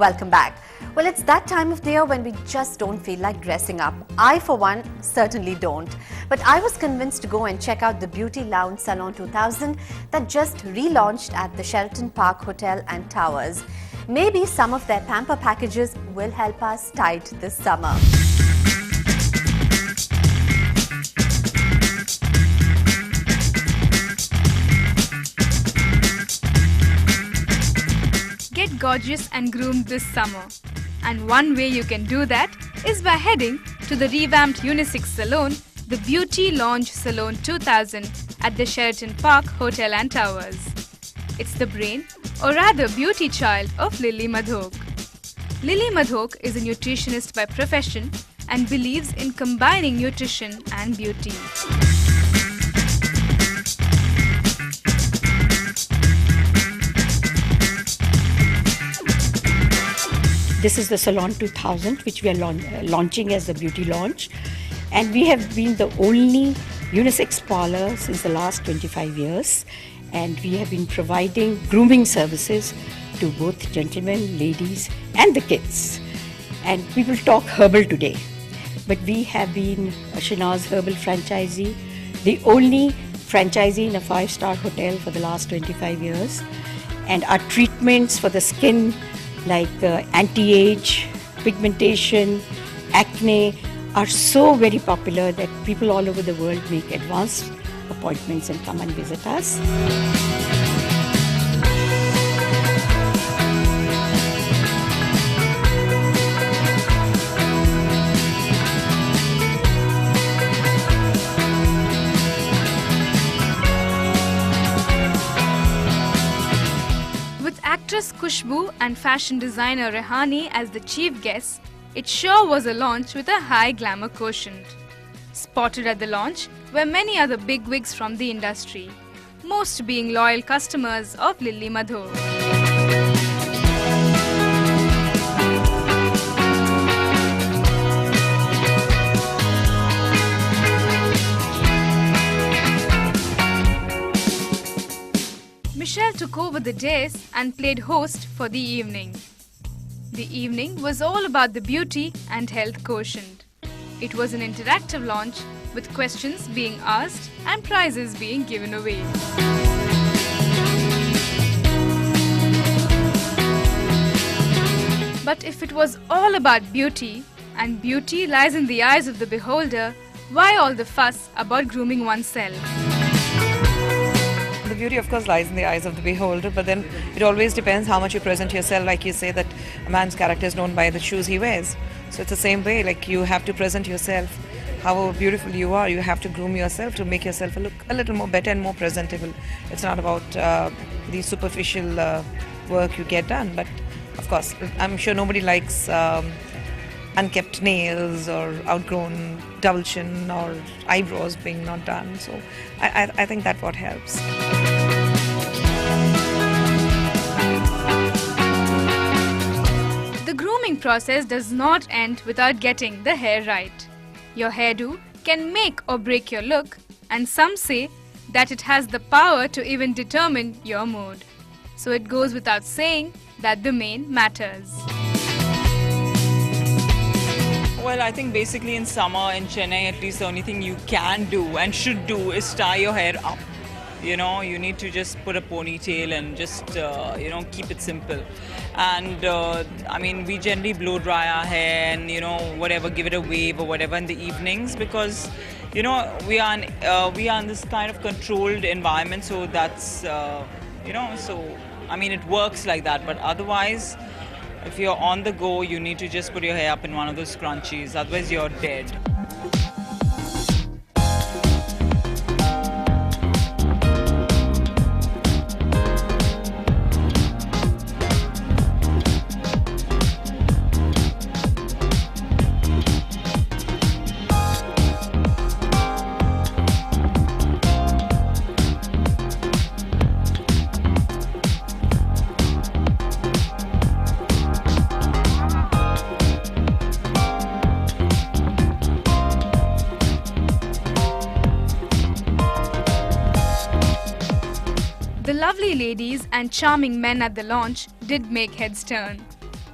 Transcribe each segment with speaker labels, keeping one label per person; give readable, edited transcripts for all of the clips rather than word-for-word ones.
Speaker 1: Welcome back. Well, it's that time of the year when we just don't feel like dressing up. I, for one, certainly don't. But I was convinced to go and check out the Beauty Lounge Salon 2000 that just relaunched at the Sheraton Park Hotel and Towers. Maybe some of their pamper packages will help us tide this summer.
Speaker 2: Get gorgeous and groomed this summer. And one way you can do that is by heading to the revamped unisex salon, the Beauty Lounge Salon 2000 at the Sheraton Park Hotel and Towers. It's the brain, or rather beauty child, of Lily Madhok. Lily Madhok is a nutritionist by profession and believes in combining nutrition and beauty.
Speaker 3: This is the Salon 2000, which we are launching as the Beauty Lounge. And we have been the only unisex parlor since the last 25 years. And we have been providing grooming services to both gentlemen, ladies, and the kids. And we will talk herbal today. But we have been a Shinaz Herbal franchisee, the only franchisee in a 5-star hotel for the last 25 years. And our treatments for the skin, like anti-age, pigmentation, acne, are so very popular that people all over the world make advanced appointments and come and visit us.
Speaker 2: Actress Khushbu and fashion designer Rehani as the chief guests, it sure was a launch with a high glamour quotient. Spotted at the launch were many other bigwigs from the industry, most being loyal customers of Lily Madhok. Michelle took over the dais and played host for the evening. The evening was all about the beauty and health quotient. It was an interactive launch with questions being asked and prizes being given away. But if it was all about beauty, and beauty lies in the eyes of the beholder, why all the fuss about grooming oneself?
Speaker 4: The beauty, of course, lies in the eyes of the beholder, but then it always depends how much you present yourself. Like you say that a man's character is known by the shoes he wears. So it's the same way, like you have to present yourself. However beautiful you are, you have to groom yourself to make yourself look a little more better and more presentable. It's not about the superficial work you get done, but of course, I'm sure nobody likes unkept nails or outgrown double chin or eyebrows being not done. So I think that's what helps.
Speaker 2: The grooming process does not end without getting the hair right. Your hairdo can make or break your look, and some say that it has the power to even determine your mood. So it goes without saying that the mane matters.
Speaker 5: Well, I think basically in summer in Chennai, at least the only thing you can do and should do is tie your hair up. You know, you need to just put a ponytail and just, keep it simple. And I mean, we generally blow dry our hair and, whatever, give it a wave or whatever in the evenings because, we are in this kind of controlled environment. So that's, so, I mean, it works like that. But otherwise, if you're on the go, you need to just put your hair up in one of those scrunchies. Otherwise, you're dead.
Speaker 2: The lovely ladies and charming men at the launch did make heads turn.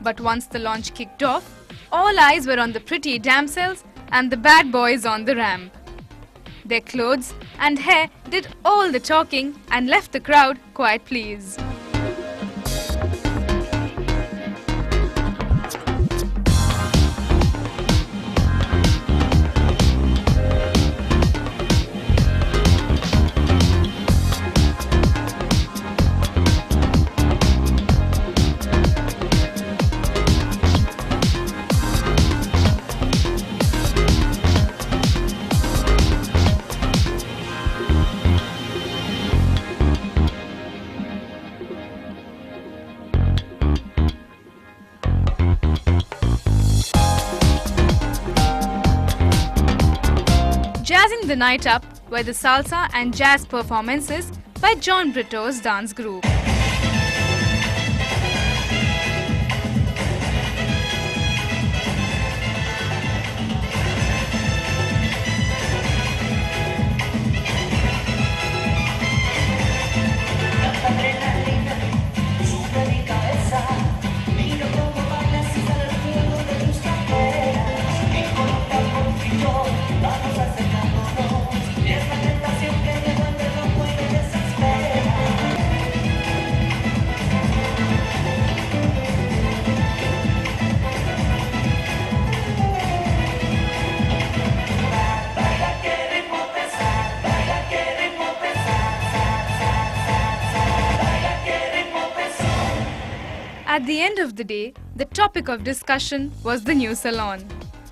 Speaker 2: But once the launch kicked off, all eyes were on the pretty damsels and the bad boys on the ramp. Their clothes and hair did all the talking and left the crowd quite pleased. Jazzing the night up were the salsa and jazz performances by John Brito's dance group. At the end of the day, the topic of discussion was the new salon.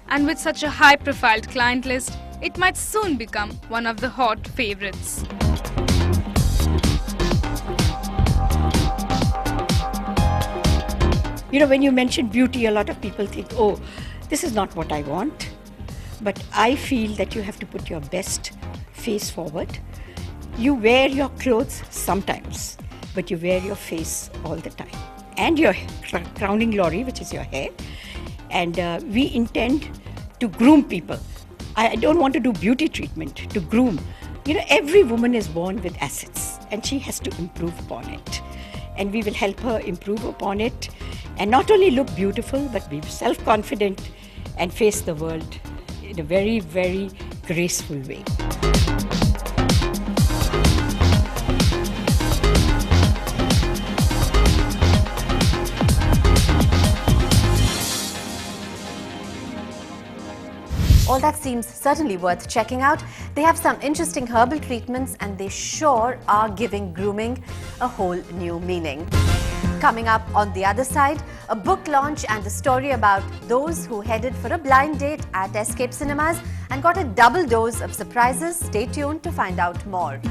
Speaker 2: And with such a high-profile client list, it might soon become one of the hot favorites.
Speaker 3: You know, when you mention beauty, a lot of people think, oh, this is not what I want. But I feel that you have to put your best face forward. You wear your clothes sometimes, but you wear your face all the time. And your crowning glory, which is your hair. And we intend to groom people. I don't want to do beauty treatment, to groom. You know, every woman is born with assets and she has to improve upon it. And we will help her improve upon it and not only look beautiful, but be self-confident and face the world in a very, very graceful way.
Speaker 1: All that seems certainly worth checking out. They have some interesting herbal treatments and they sure are giving grooming a whole new meaning. Coming up on the other side, a book launch and the story about those who headed for a blind date at Escape Cinemas and got a double dose of surprises. Stay tuned to find out more.